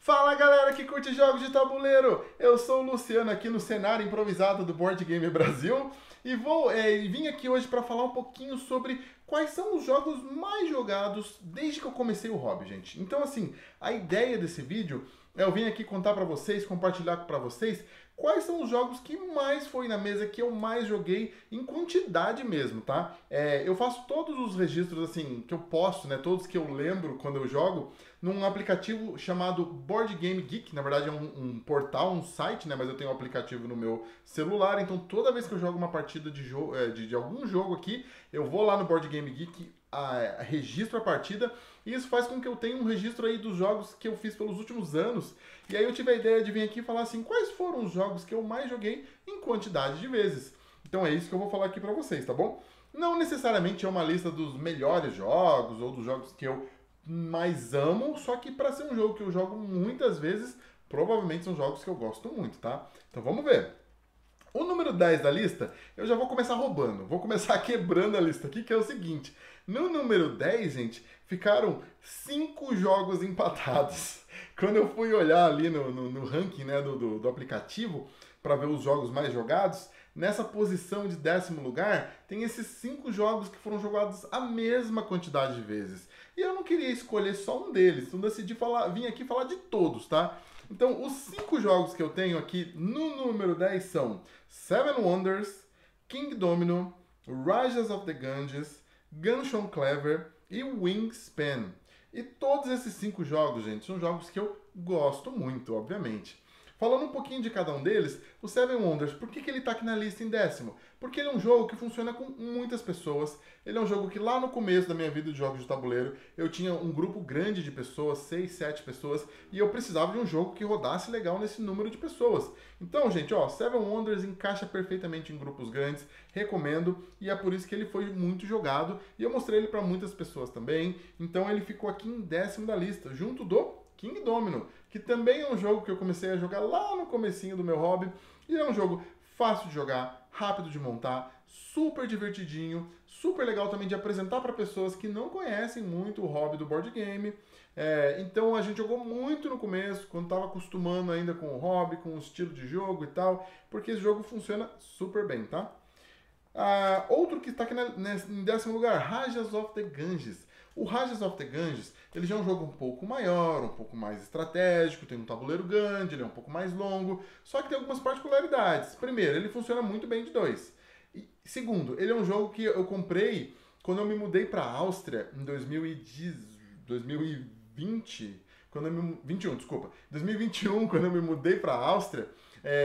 Fala galera que curte jogos de tabuleiro, eu sou o Luciano aqui no cenário improvisado do Board Game Brasil e vim aqui hoje para falar um pouquinho sobre quais são os jogos mais jogados desde que eu comecei o hobby, gente. Então assim, a ideia desse vídeo é eu vim aqui contar para vocês, compartilhar para vocês quais são os jogos que mais foi na mesa, que eu mais joguei em quantidade mesmo, tá? Eu faço todos os registros assim que eu posso, né? Todos que eu lembro quando eu jogo num aplicativo chamado Board Game Geek. Na verdade é um portal, um site, né? Mas eu tenho um aplicativo no meu celular, então toda vez que eu jogo uma partida de, de algum jogo aqui, eu vou lá no Board Game Geek, registro a partida, e isso faz com que eu tenha um registro aí dos jogos que eu fiz pelos últimos anos. E aí eu tive a ideia de vir aqui e falar assim, quais foram os jogos que eu mais joguei em quantidade de vezes. Então é isso que eu vou falar aqui pra vocês, tá bom? Não necessariamente é uma lista dos melhores jogos ou dos jogos que eu mais amo, só que para ser um jogo que eu jogo muitas vezes, provavelmente são jogos que eu gosto muito, tá? Então vamos ver. O número 10 da lista, eu já vou começar roubando. Vou começar quebrando a lista aqui, que é o seguinte. No número 10, gente, ficaram 5 jogos empatados. Quando eu fui olhar ali no ranking, né, do aplicativo, para ver os jogos mais jogados, nessa posição de 10º lugar, tem esses 5 jogos que foram jogados a mesma quantidade de vezes. E eu não queria escolher só um deles, então decidi vir aqui falar de todos, tá? Então, os 5 jogos que eu tenho aqui no número 10 são Seven Wonders, King Domino, Rajas of the Ganges, Gunshot Clever e Wingspan. E todos esses 5 jogos, gente, são jogos que eu gosto muito, obviamente. Falando um pouquinho de cada um deles, o Seven Wonders, por que ele está aqui na lista em 10º? Porque ele é um jogo que funciona com muitas pessoas. Ele é um jogo que lá no começo da minha vida de jogos de tabuleiro, eu tinha um grupo grande de pessoas, 6, 7 pessoas, e eu precisava de um jogo que rodasse legal nesse número de pessoas. Então, gente, ó, Seven Wonders encaixa perfeitamente em grupos grandes, recomendo, e é por isso que ele foi muito jogado, e eu mostrei ele para muitas pessoas também. Então ele ficou aqui em 10º da lista, junto do King Domino, que também é um jogo que eu comecei a jogar lá no comecinho do meu hobby, e é um jogo fácil de jogar, rápido de montar, super divertidinho, super legal também de apresentar para pessoas que não conhecem muito o hobby do board game. Então a gente jogou muito no começo, quando estava acostumando ainda com o hobby, com o estilo de jogo e tal, porque esse jogo funciona super bem, tá? Outro que está aqui em 10º lugar, Rajas of the Ganges. O Rajas of the Ganges, ele já é um jogo um pouco maior, um pouco mais estratégico, tem um tabuleiro grande, ele é um pouco mais longo, só que tem algumas particularidades. Primeiro, ele funciona muito bem de dois. E, segundo, ele é um jogo que eu comprei quando eu me mudei para a Áustria em 2020, 21, desculpa, 2021, quando eu me mudei para a Áustria.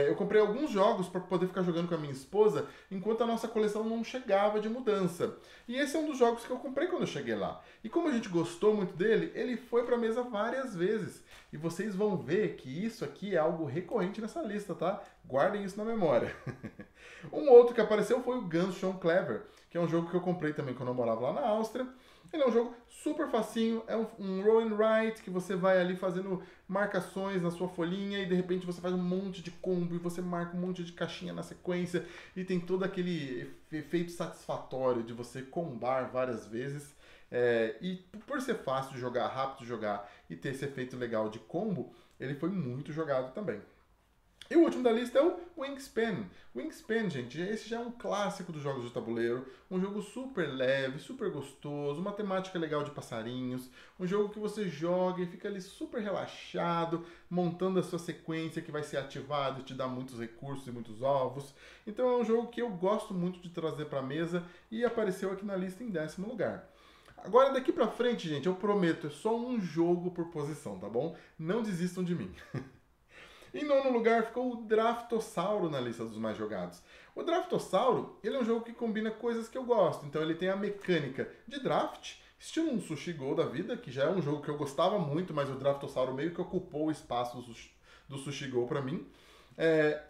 Eu comprei alguns jogos para poder ficar jogando com a minha esposa enquanto a nossa coleção não chegava de mudança. E esse é um dos jogos que eu comprei quando eu cheguei lá. E como a gente gostou muito dele, ele foi para a mesa várias vezes. E vocês vão ver que isso aqui é algo recorrente nessa lista, tá? Guardem isso na memória. Um outro que apareceu foi o Gunshot Clever, que é um jogo que eu comprei também quando eu morava lá na Áustria. Ele é um jogo super facinho, é um roll and write, que você vai ali fazendo marcações na sua folhinha e de repente você faz um monte de combo e você marca um monte de caixinha na sequência e tem todo aquele efeito satisfatório de você combar várias vezes. E por ser fácil de jogar, rápido de jogar e ter esse efeito legal de combo, ele foi muito jogado também. E o último da lista é o Wingspan. Wingspan, gente, esse já é um clássico dos jogos de tabuleiro. Um jogo super leve, super gostoso, uma temática legal de passarinhos. Um jogo que você joga e fica ali super relaxado, montando a sua sequência que vai ser ativada e te dar muitos recursos e muitos ovos. Então é um jogo que eu gosto muito de trazer para a mesa e apareceu aqui na lista em 10º lugar. Agora daqui pra frente, gente, eu prometo, é só um jogo por posição, tá bom? Não desistam de mim. Em 9º lugar ficou o Draftossauro na lista dos mais jogados. O Draftossauro, ele é um jogo que combina coisas que eu gosto. Então ele tem a mecânica de draft, estilo um Sushi Go da vida, que já é um jogo que eu gostava muito, mas o Draftossauro meio que ocupou o espaço do Sushi Go pra mim.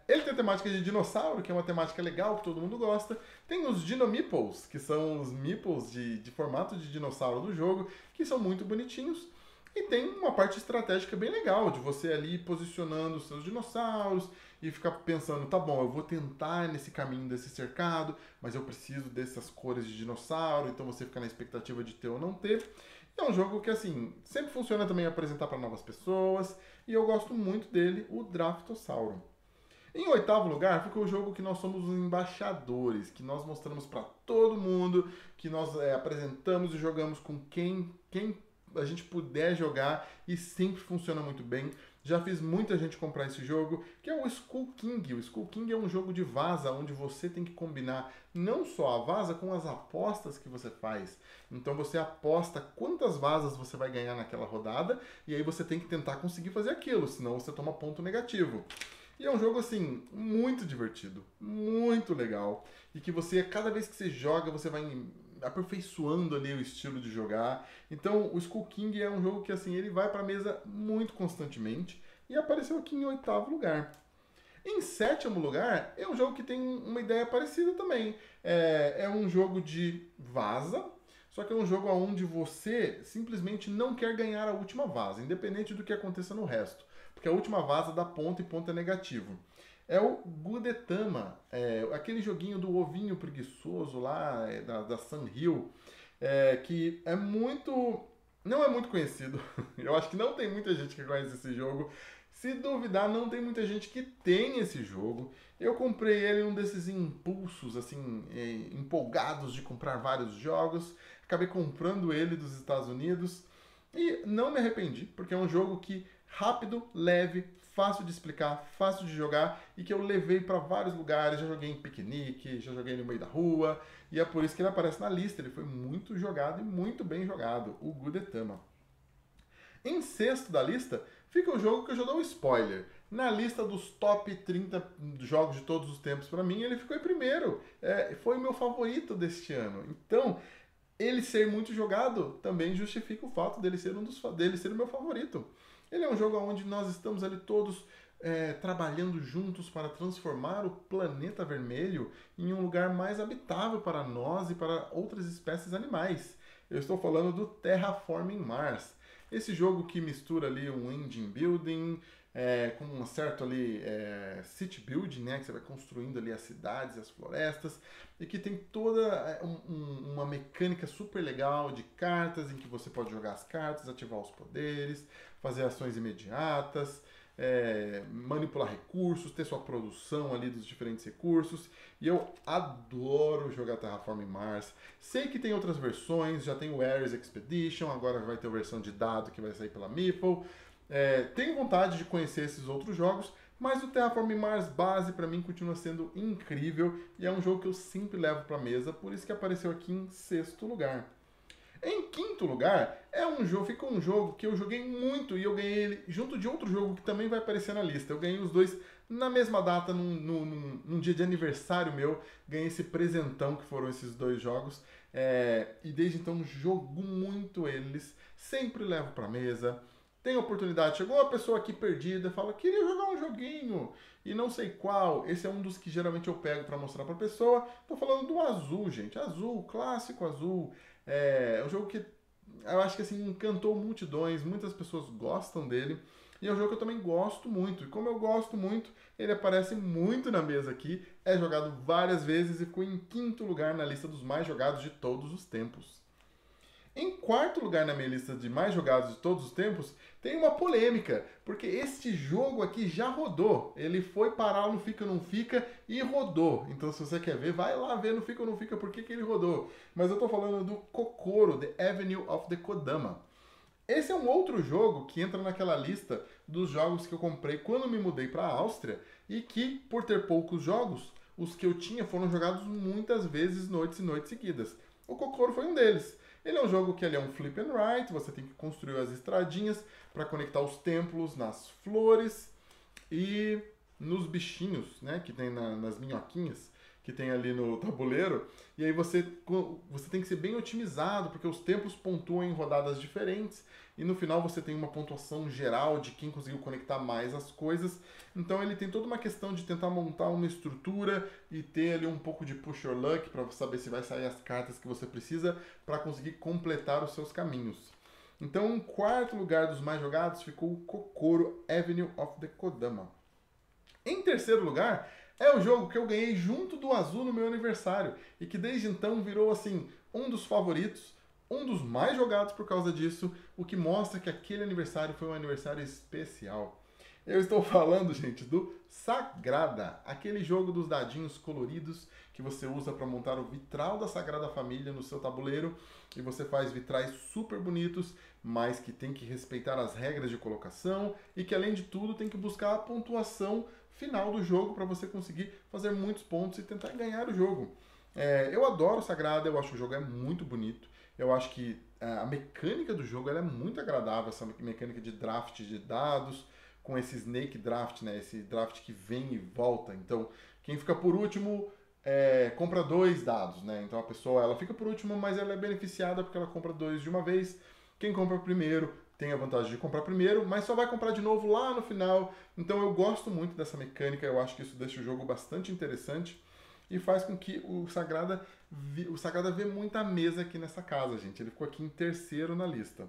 Ele tem a temática de dinossauro, que é uma temática legal, que todo mundo gosta. Tem os Dino Meeples, que são os meeples de formato de dinossauro do jogo, que são muito bonitinhos. E tem uma parte estratégica bem legal, de você ali posicionando os seus dinossauros e ficar pensando, tá bom, eu vou tentar nesse caminho desse cercado, mas eu preciso dessas cores de dinossauro, então você fica na expectativa de ter ou não ter. É um jogo que, assim, sempre funciona também apresentar para novas pessoas, e eu gosto muito dele, o Draftossauro. Em oitavo lugar fica o jogo que nós somos os embaixadores, que nós mostramos para todo mundo, que nós apresentamos e jogamos com quem a gente puder jogar e sempre funciona muito bem. Já fiz muita gente comprar esse jogo, que é o Skull King. O Skull King é um jogo de vaza, onde você tem que combinar não só a vaza, com as apostas que você faz. Então você aposta quantas vazas você vai ganhar naquela rodada, e aí você tem que tentar conseguir fazer aquilo, senão você toma ponto negativo. E é um jogo, assim, muito divertido, muito legal. E que você, cada vez que você joga, você vai aperfeiçoando ali o estilo de jogar. Então, o Skull King é um jogo que, assim, ele vai pra mesa muito constantemente. E apareceu aqui em oitavo lugar. Em sétimo lugar, é um jogo que tem uma ideia parecida também. É um jogo de vaza, só que é um jogo onde você simplesmente não quer ganhar a última vaza, independente do que aconteça no resto. Porque a última vaza dá ponto e ponto é negativo. É o Gudetama, aquele joguinho do ovinho preguiçoso lá, da Sunhill, que é muito... não é muito conhecido. Eu acho que não tem muita gente que conhece esse jogo. Se duvidar, não tem muita gente que tem esse jogo. Eu comprei ele num desses impulsos, assim, empolgados de comprar vários jogos. Acabei comprando ele dos Estados Unidos e não me arrependi, porque é um jogo que rápido, leve, fácil de explicar, fácil de jogar e que eu levei para vários lugares. Já joguei em piquenique, já joguei no meio da rua e é por isso que ele aparece na lista. Ele foi muito jogado e muito bem jogado, o Gudetama. Em sexto da lista fica o jogo que eu já dou um spoiler. Na lista dos top 30 jogos de todos os tempos para mim, ele ficou em primeiro. Foi o meu favorito deste ano. Então, ele ser muito jogado também justifica o fato dele ser dele ser o meu favorito. Ele é um jogo onde nós estamos ali todos trabalhando juntos para transformar o planeta vermelho em um lugar mais habitável para nós e para outras espécies animais. Eu estou falando do Terraforming Mars. Esse jogo que mistura ali um engine building com um certo ali city building, né, que você vai construindo ali as cidades, as florestas, e que tem toda uma mecânica super legal de cartas, em que você pode jogar as cartas, ativar os poderes, fazer ações imediatas, manipular recursos, ter sua produção ali dos diferentes recursos. E eu adoro jogar Terraforming Mars. Sei que tem outras versões, já tem o Ares Expedition, agora vai ter a versão de dado que vai sair pela Meeple. Tenho vontade de conhecer esses outros jogos, mas o Terraforming Mars base para mim continua sendo incrível e é um jogo que eu sempre levo para mesa, por isso que apareceu aqui em sexto lugar. Em quinto lugar, fica um jogo que eu joguei muito e eu ganhei ele junto de outro jogo que também vai aparecer na lista. Eu ganhei os dois na mesma data, num dia de aniversário meu, ganhei esse presentão que foram esses dois jogos. E desde então jogo muito eles, sempre levo para mesa. Tem oportunidade, chegou uma pessoa aqui perdida, fala, queria jogar um joguinho e não sei qual. Esse é um dos que geralmente eu pego para mostrar para a pessoa. Tô falando do Azul, gente. Azul, clássico Azul. É um jogo que eu acho que assim encantou multidões, muitas pessoas gostam dele. E é um jogo que eu também gosto muito. E como eu gosto muito, ele aparece muito na mesa aqui. É jogado várias vezes e ficou em quinto lugar na lista dos mais jogados de todos os tempos. Em quarto lugar na minha lista de mais jogados de todos os tempos, tem uma polêmica, porque este jogo aqui já rodou. Ele foi parar no Fica ou Não Fica e rodou. Então se você quer ver, vai lá ver no Fica ou Não Fica por que ele rodou. Mas eu tô falando do Kokoro, The Avenue of the Kodama. Esse é um outro jogo que entra naquela lista dos jogos que eu comprei quando me mudei para a Áustria e que, por ter poucos jogos, os que eu tinha foram jogados muitas vezes, noites e noites seguidas. O Kokoro foi um deles. Ele é um jogo que ele é um flip and write, você tem que construir as estradinhas para conectar os templos nas flores e nos bichinhos, né, que tem nas minhoquinhas que tem ali no tabuleiro. E aí você tem que ser bem otimizado, porque os templos pontuam em rodadas diferentes e no final você tem uma pontuação geral de quem conseguiu conectar mais as coisas. Então ele tem toda uma questão de tentar montar uma estrutura e ter ali um pouco de push your luck para saber se vai sair as cartas que você precisa para conseguir completar os seus caminhos. Então, em quarto lugar dos mais jogados ficou o Kokoro Avenue of the Kodama. Em terceiro lugar, é o jogo que eu ganhei junto do Azul no meu aniversário e que desde então virou assim um dos favoritos. um dos mais jogados por causa disso, o que mostra que aquele aniversário foi um aniversário especial. Eu estou falando, gente, do Sagrada, aquele jogo dos dadinhos coloridos que você usa para montar o vitral da Sagrada Família no seu tabuleiro e você faz vitrais super bonitos, mas que tem que respeitar as regras de colocação e que, além de tudo, tem que buscar a pontuação final do jogo para você conseguir fazer muitos pontos e tentar ganhar o jogo. Eu adoro o Sagrada, eu acho que o jogo é muito bonito, eu acho que a mecânica do jogo ela é muito agradável, essa mecânica de draft de dados, com esse snake draft, né? Esse draft que vem e volta. Então, quem fica por último compra 2 dados, né? Então a pessoa ela fica por último, mas ela é beneficiada porque ela compra 2 de uma vez. Quem compra primeiro tem a vantagem de comprar primeiro, mas só vai comprar de novo lá no final. Então eu gosto muito dessa mecânica, eu acho que isso deixa o jogo bastante interessante e faz com que o Sagrada vê muita mesa aqui nessa casa, gente. Ele ficou aqui em terceiro na lista.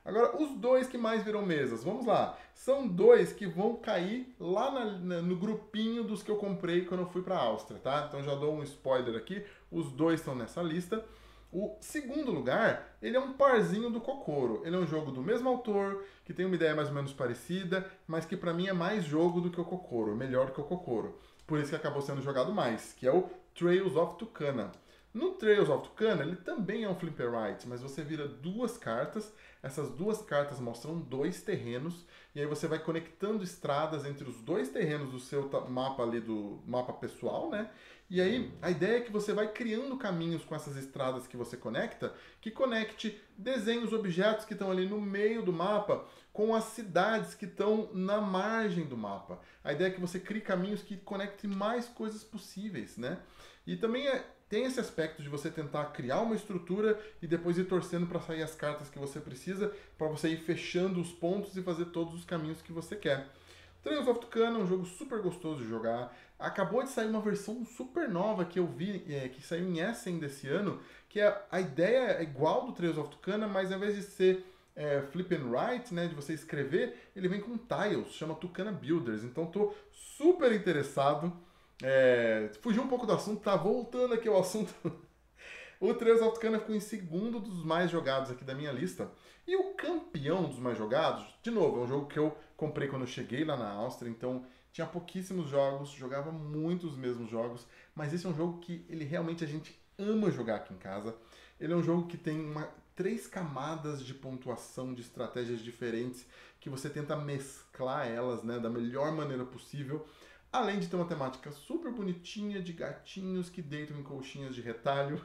Agora, os dois que mais viram mesas, vamos lá. São dois que vão cair lá no grupinho dos que eu comprei quando eu fui para a Áustria, tá? Então já dou um spoiler aqui, os dois estão nessa lista. O segundo lugar, ele é um parzinho do Kokoro. Ele é um jogo do mesmo autor, que tem uma ideia mais ou menos parecida, mas que para mim é mais jogo do que o Kokoro, melhor que o Kokoro. Por isso que acabou sendo jogado mais, que é o Trails of Tucana. No Trails of Tucana, ele também é um Flipperite, mas você vira 2 cartas, essas 2 cartas mostram 2 terrenos, e aí você vai conectando estradas entre os 2 terrenos do seu mapa ali, do mapa pessoal, né? E aí a ideia é que você vai criando caminhos com essas estradas que você conecta, que conecte desenhos, objetos que estão ali no meio do mapa com as cidades que estão na margem do mapa. A ideia é que você crie caminhos que conectem mais coisas possíveis, né? E também tem esse aspecto de você tentar criar uma estrutura e depois ir torcendo para sair as cartas que você precisa, para você ir fechando os pontos e fazer todos os caminhos que você quer. Trails of Tucana é um jogo super gostoso de jogar. Acabou de sair uma versão super nova que eu vi, que saiu em Essen desse ano, que a ideia é igual do Trails of Tucana, mas ao invés de ser flip and write, né, de você escrever, ele vem com tiles, chama Tucana Builders. Então estou super interessado. Fugi um pouco do assunto, tá voltando aqui ao assunto. O Trails of Tucana ficou em segundo dos mais jogados aqui da minha lista. E o campeão dos mais jogados, de novo, é um jogo que eu comprei quando eu cheguei lá na Áustria, então tinha pouquíssimos jogos, jogava muitos mesmos jogos, mas esse é um jogo que ele realmente a gente ama jogar aqui em casa. Ele é um jogo que tem 3 camadas de pontuação, de estratégias diferentes, que você tenta mesclar elas, né, da melhor maneira possível. Além de ter uma temática super bonitinha de gatinhos que deitam em colchinhas de retalho.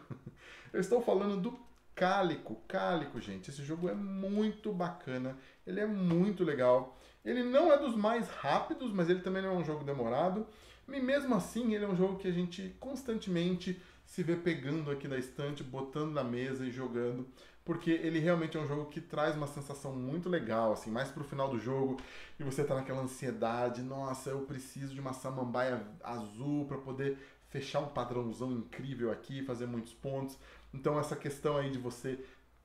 Eu estou falando do Cálico. Cálico, gente. Esse jogo é muito bacana. Ele é muito legal. Ele não é dos mais rápidos, mas ele também não é um jogo demorado. E mesmo assim, ele é um jogo que a gente constantemente se vê pegando aqui da estante, botando na mesa e jogando, porque ele realmente é um jogo que traz uma sensação muito legal, assim, mais pro final do jogo, e você tá naquela ansiedade, nossa, eu preciso de uma samambaia azul para poder fechar um padrãozão incrível aqui, fazer muitos pontos. Então essa questão aí de você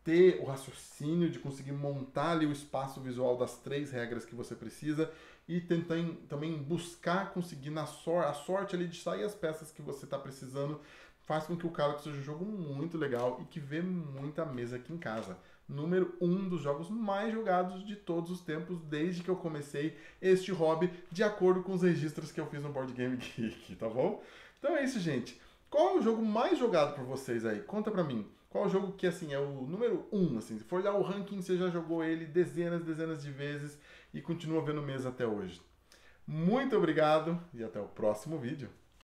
ter o raciocínio, de conseguir montar ali o espaço visual das 3 regras que você precisa e tentar também buscar conseguir a sorte ali de sair as peças que você está precisando, faz com que o Cálico seja um jogo muito legal e que vê muita mesa aqui em casa. Número 1 dos jogos mais jogados de todos os tempos, desde que eu comecei este hobby, de acordo com os registros que eu fiz no Board Game Geek, tá bom? Então é isso, gente. Qual é o jogo mais jogado por vocês aí? Conta pra mim. Qual é o jogo que, assim, é o número 1, assim? Se for olhar o ranking, você já jogou ele dezenas de vezes e continua vendo mesa até hoje. Muito obrigado e até o próximo vídeo.